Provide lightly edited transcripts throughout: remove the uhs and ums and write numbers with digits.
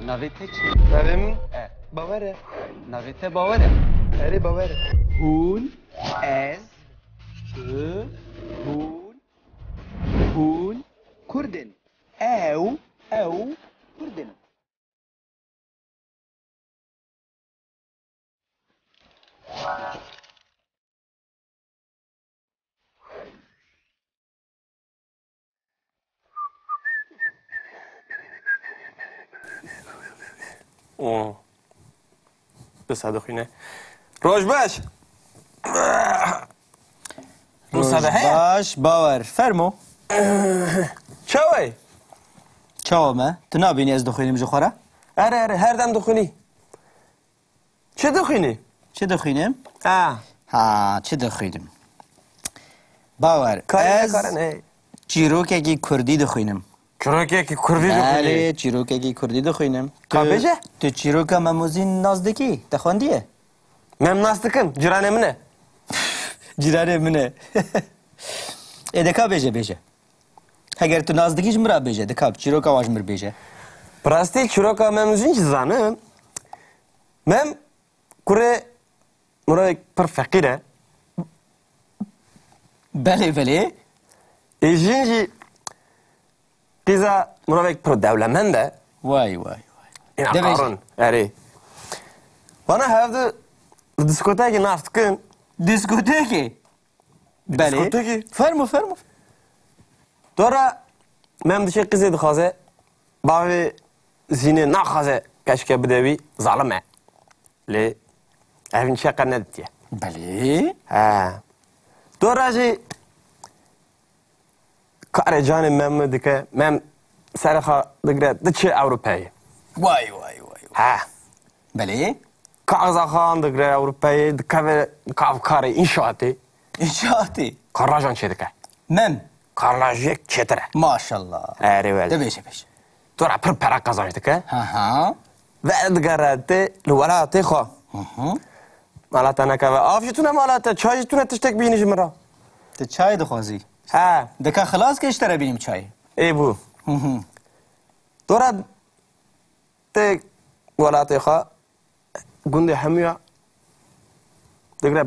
Navê te çi? Navê min Bawer e. Navê te bawer e? Erê Bawer e. Hûn, ez, tu, hûn, Kurdin. Ew, Kurdin. بس دخینه روش باش باش باور فرمو چاوی چاومه تو نبینی از دخینیم جخوره؟ اره هر دم دخونی چه دخونی؟ چه دخینیم؟ چه دخینیم باور از چیروکه کی کردی دخینیم چیروکه کی کردی دخونی؟ بله چیروکه کی کردی دخینیم کابجه؟ تو چیروکه مموزین نازدکی تخوندیه؟ مم نازدکم جرانه منه جرانه منه دکا بیجه اگر تو نازدکیش مرا بیجه دکا چیروکه واج مر بیجه براستی چیروکه مموزین چی زانم مم کره مرا پر فقیره بله ایجینجی قیزا مرا پر دولمنده وای اینا قارون اره وانا هفته دیسکوتاکی نافتکن دیسکوتاکی؟ بله دیسکوتاکی فرمو دورا من دشه قیزه دخوازه باوی زینه نخوازه کشکه بدوی ظالمه لی اوین چه ندیه بله دورا جی کار جان مم دکه مم سرخا دگره دچه اوروپایی وای بله کازاخان دگره اوروپایی دکه کار انشااتی کاراجان چه دکه مم کاراج یک چتره ماشالله اره ولی بیشه دورا پر کازانش دکه و دگره لولاتی خو مالاتا نکه آفشتونه مالاتا چایتونه تشتک بینیش مرا تو چای دخوازی دکه خلاص که اشتره بینیم چای ای بو دورا ولاتی خو گنده همیه دگره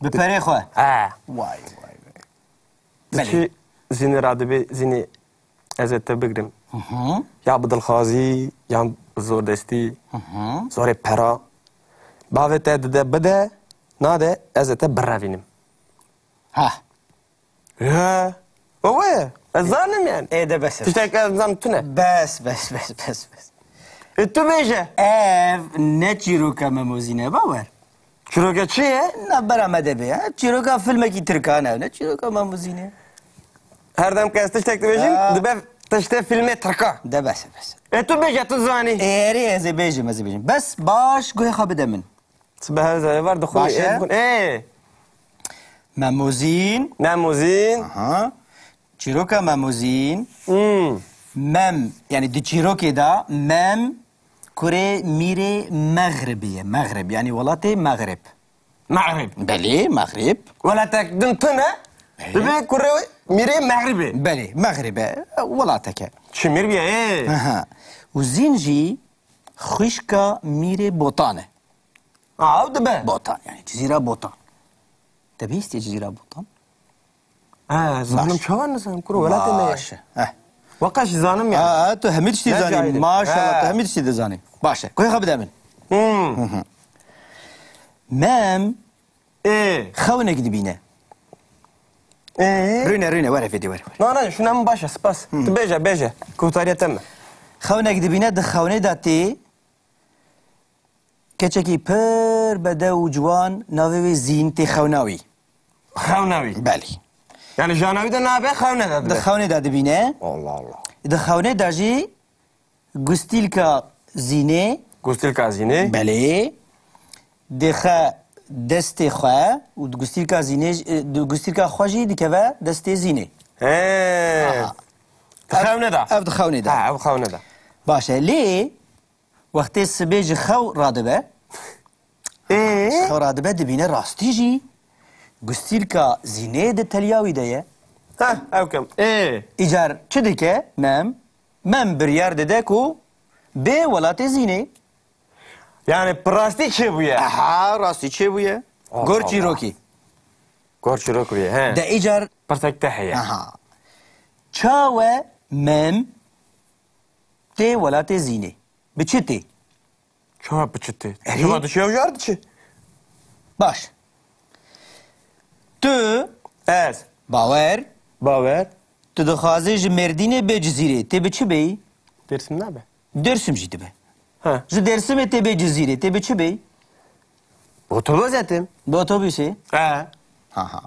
بپره خواه وای دچی زینی رادبی زینی ازت بگریم یا بدلخوازی یا زور دستی زور پرا باوی ده بده ناده ازت بروینیم اوه ازانم یعنی ایده بس تشتاک ازم تونه بس تو بیشه نه چیروکه مموزینه باور چیروکه چیه؟ نه برامده بیا چیروکه فیلمه کی ترکانه نه چیروکه مموزینه هر دم که از تشتاک تو بیشیم دبه تشته فیلم ترکا ده بس تو بیشه تو زانی ایری از بیجیم بس باش گوه خواب دمن سبه زای ورد خوبی مموزین چیروکه مموزین مم یعنی دی چیروکه دا مم کره میره مغرب یعنی ولات مغرب بله مغرب ولاتک دن تنه دبه کره میره مغربه بله مغربه ولاتک چی میر بیه و زینجی خوشکا میره بوتانه دبه بوتان یعنی جزیره بوتان دبیستی جزیره بوتان زانم چوان نزم کرو ولات باشه وقاش زانم یعنی تو همه چی زانی ماشاءالله تو همه چی زانی باشه کوی خواب دامن مم خونك دبينه رينا ورا فيديو نه شو نام باشه سپاس بیجه کوتاریا تم خونك دبينه ده خونه داتي كچكي پر بده و جوان ناوي زينتي خوناوي بله يعني جاناوي ده نابه خونه ده خونه ده دبينه الله ده خونه داجي گستيلكا زينه بله دخه دست خواه و گستیلکا زینه گستیلکا خواجی دیکه دست زینه خونه ده باشه لی وقتی سبیج خو رادبه دبینه راستی جی گستیلکا زینه ده تلیاوی ده اوکم ایجار چه دیکه مم بریار ده کو B welatê zînê. Yani plastik şey bu ya. Aha rastî çê bûye? Gor çîrokî. Gor çirok bu ya. He. De îcar Plastik de heye. aha. Çawe mem tê welatê zînê. Bi çi tê? Çava bıçıttı. Evet. Çava düşüyor yardı çi. Baş. Tu Ez. bawer Baver. tu dixwazî ji Mêrdînê bê Cizîrê tê bi çi bêyî? Dersim ne be? Dêrsim jî dibe. Ha. Ji Dêrsimê tê bê Cizîrê tê bi çi bêyî? Otobüs ettim. Bi otobüsê? He. Ha.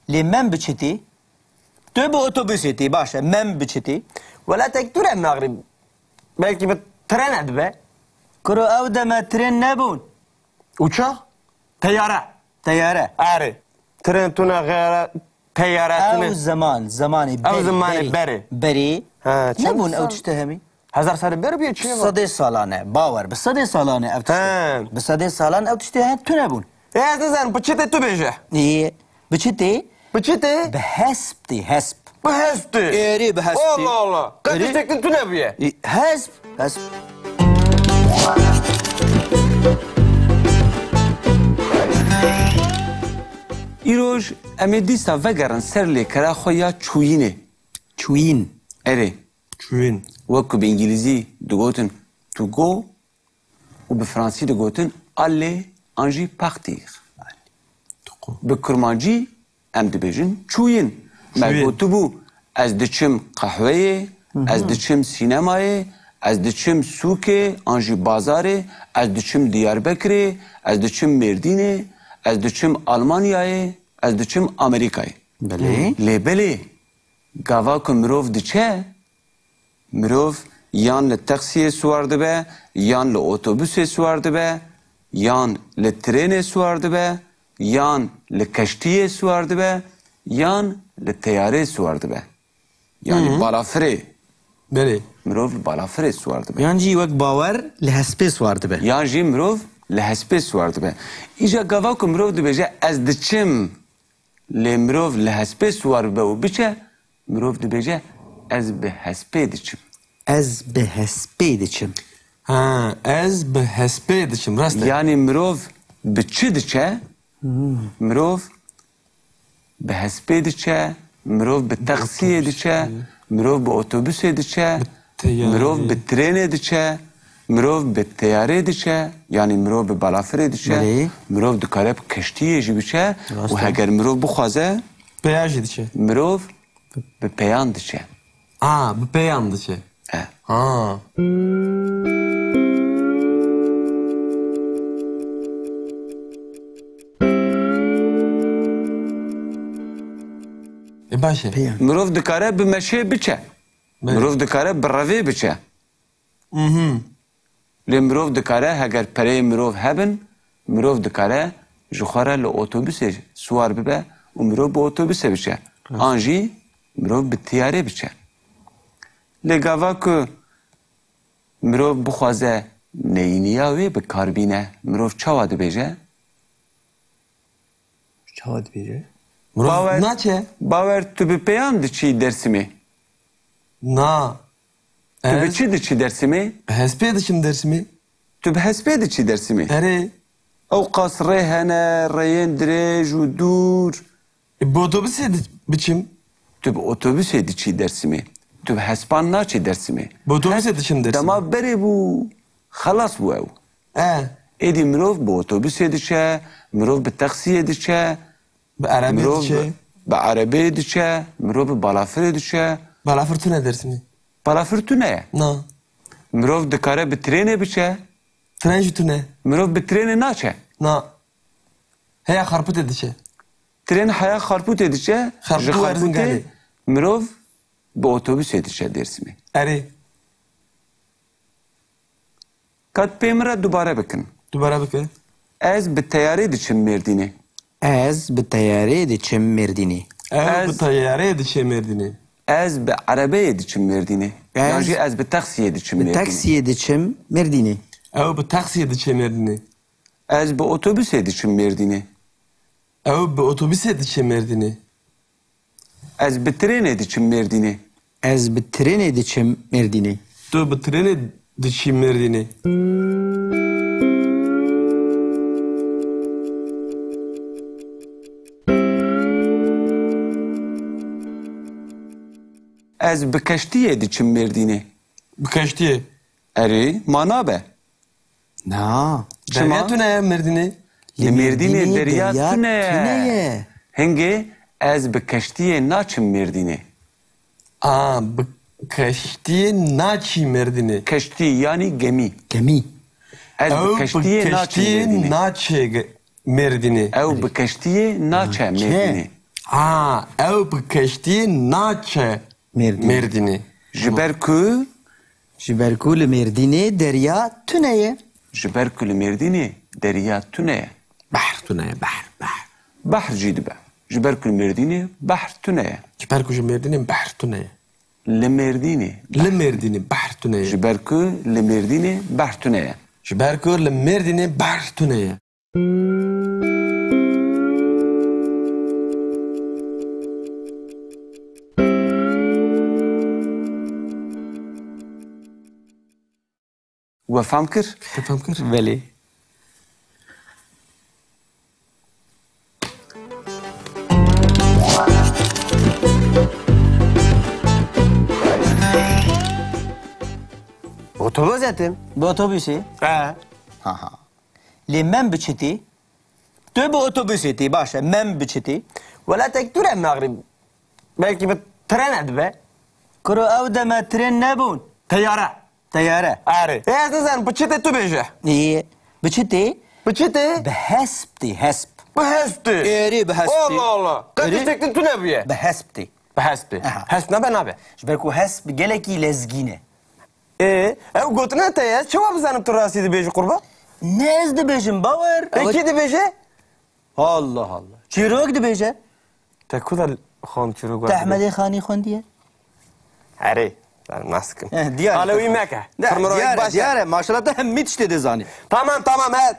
Lê mem bi çi tê? Tu bi otobüsê tê baş e mem bi çi tê? Valla tek dur Magrib. Belki bir tren ed be. Kuru ew deme tren nebûn. Uçak. Teyyare. Teyare. Ari. Tren tuna gayre. Teyyare Ew tuna. zamanê zamanê berê. Berê. Ha, çend Nebûn sal? ew tiştê hemî. Hazar sarı bir bir çi var. Sedê salan e bawer bi sedê salan e ew tiştê. He. Bi sedê salan ew tiştê he tu nebûn. Ez dizan bıçıttı tu beje. Ê bi çi tê? Bıçıttı. Bi hesp tê hesp. Bu hesti. Êrê bi hesp tê. Allah Allah. Kaç Eri- tektin tu ne bu ya? Hesp. Hesp. ایروژ امی دیستا وگرن سر لیکرا خویا چوینه Çuyin. اره Çün. وکو به انگلیزی دگوتن تو گو و به فرانسی دگوتن اله انجی پختیخ به کرمانجی ام دبیجن چوین ما گوتو بو از دچم قهوه از دچم سینمای از دچم سوکه انجی بازاره از دچم دیاربکره از دچم مردینه از دچم آلمانیای از دچم امریکای Belê. لیبلی گاوا که مروف دچه مروف یان لتاکسیه سوار دبه یان لاتوبوسه سوار دبه یان لترینه سوار دبه یان لکشتیه سوار دبه یان لتیاره سوار دبه یعنی بالافره Beri. مروف بالافره سوار دبه Yan jî wek bawer li hespê swar dibe. یان جی مروف لحسپه سوار دبه ایجا گاوا که مروف دبه از دچم لی مروف لحسپه سوار به و بچه مروف دبه از به حسپه دچم Ez bi hespê diçim. Ha, ez be hespe edişim rast. Yani mirov bi çi diçe? Mirov bi hespê diçe, mirov bi taksiyê diçe, mirov bi otobüsê diçe, teyyarê. mirov bi trenê diçe, mirov bi teyyarê diçe, yani mirov bi balafirê diçe, Belê. mirov dikare bi keştiyê jî biçe û heger mirov bixwaze, Beyaj edişe. mirov bi peyan diçe. Ha, bu beyandı şey. E. Ha. Başe. Mirov dikare bi meşê biçe. Mirov dikare bi revê biçe. Lê mirov dikare heger pereyê mirov hebin, mirov dikare ji xwe re li otobüsê swar bibe û mirov bi otobüsê biçe. An jî mirov bi tiyarê biçe. Lê gava ku mirov bixwaze neyîniya wê bi kar bîne, mirov çawa dibêje? Çawa dibêje? Murat naçe? Bawer tu bi peyan diçî Dêrsimê? Na. Tu bi Ez çi diçî Dêrsimê? hespe edişim dersimi. Tu bi hespê diçî Dêrsimê? Ere. Ew qasrê hene, reyên dirêj û dûr. Bu otobüs biçim. Tu bi otobüsê diçî Dêrsimê. Tu bi hespan naçî Dêrsimê. Bu otobüs edişim dersimi. Dema berê bû, xelas bû ew. Êdî mirov bi otobüsê diçe, mirov bi taksiyê diçe, Bu Arabi mirov edişe. bi erebeyê diçe, mirov bi balafirê diçe. Bala fırtına dersimi. Balafir tu ne ye? Na. Mirov dikare bi trênê biçe, Tren jütüne. mirov bi trênê naçe. Na. Heya harput edişe. Tren heya xarpûtê diçe, Xarpût ji xarpûtê Erzincanê. mirov bi otobüsê diçe Dêrsimê. Ere. Kat pêmira dubare bikin. Dubara bakın. Ez bi teyarê diçim Mêrdînê. Ez bi teyarê diçim Mêrdînê. Ez bu tayyare edişe merdini. Ez bi erebeyê diçim Mêrdînê. Ez- Yan jî ez bi taksiyê diçim Bi Mêrdînê. taksiyê diçim Mêrdînê. Ev bu taksi edişe merdini. Ez bi otobüsê diçim Mêrdînê. Ev bu otobüs edişe merdini. Ez bi trênê diçim Mêrdînê. Ez bi trenê diçim Mêrdînê. Tu bu treni Dişi merdini. Ez bi keştiye diçim Merdin'e. Bikaştiye. Eri, mana be. Na. Derya tune merdini. Li Merdin'e derya tune. tüneye. Henge ez bi keştiye naçim Merdin'e. Aa, bikaştiye naçi merdini. Keşti yani gemi. Gemi. Ez bi keştiye naçim Merdin'e. naçe merdini. Ev bi keştiye naçe Merdin'e. Aa, ev bikaştiye naçe Merdini. merdini. Jiber ku, Jiberkul Merdin'e derya tüneye. jiber ku li Merdin'e derya tune. Bahr tune, bahr. Bahr jid be. Jiber ku li Merdin'e bahr tune. Jiber kuj merdini bahr tune. Li Merdin'e. Le merdini bahr tune. Jiber ku li Merdin'e bahr tune. Jiber kur le merdini bahr tune. Wefam kir? Tefhem kir? Veli. Otobüs etim. Bu otobüsü. Ha. Li men biçiti. Tu bu otobüsü başa men biçiti. Valla tek dur Maghrib. Belki bir tren ed be. Kuru ev deme tren nebun. Teyare. Teyare. Ari. Sen bıçıte tu beje. İyi. Biçiti. Bıçıte. Behespti hesp. Bu hesti. Eri behespti. Allah Allah. Kaç Eri- istektin tu ne biye? Behespti. Hesti. Aha. Hesti ne ben abi? Jiberku hesp geleki lezgine. Ev gotuna teyaz. Çava bizanıp turasıydı beje kurba. Ne ezdi bejim baver? Peki de beje? Allah Allah. Çirok de beje. Tek kadar xan çürük var. Tahmedi khani khondiye. Ari. Ben maskım. Diyar. Alevi Mekke. Fırmırayık başa. Diyar. Maşallah da hem mit dedi zani. Tamam he.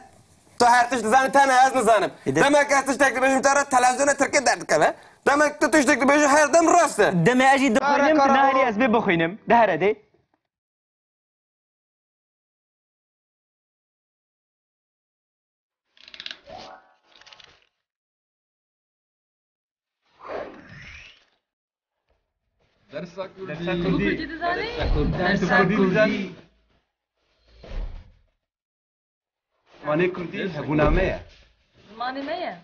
Tu her tişti zanı tane az mı zanım? de- Demek ki tiştekli beşim tara televizyona Türkiye derdik abi. Demek ki tiştekli beşim her dem rastı. Deme aji de khoynim kara- nahri az be bokhoynim. Dahara de. مانه کردی هبونامه معنی نه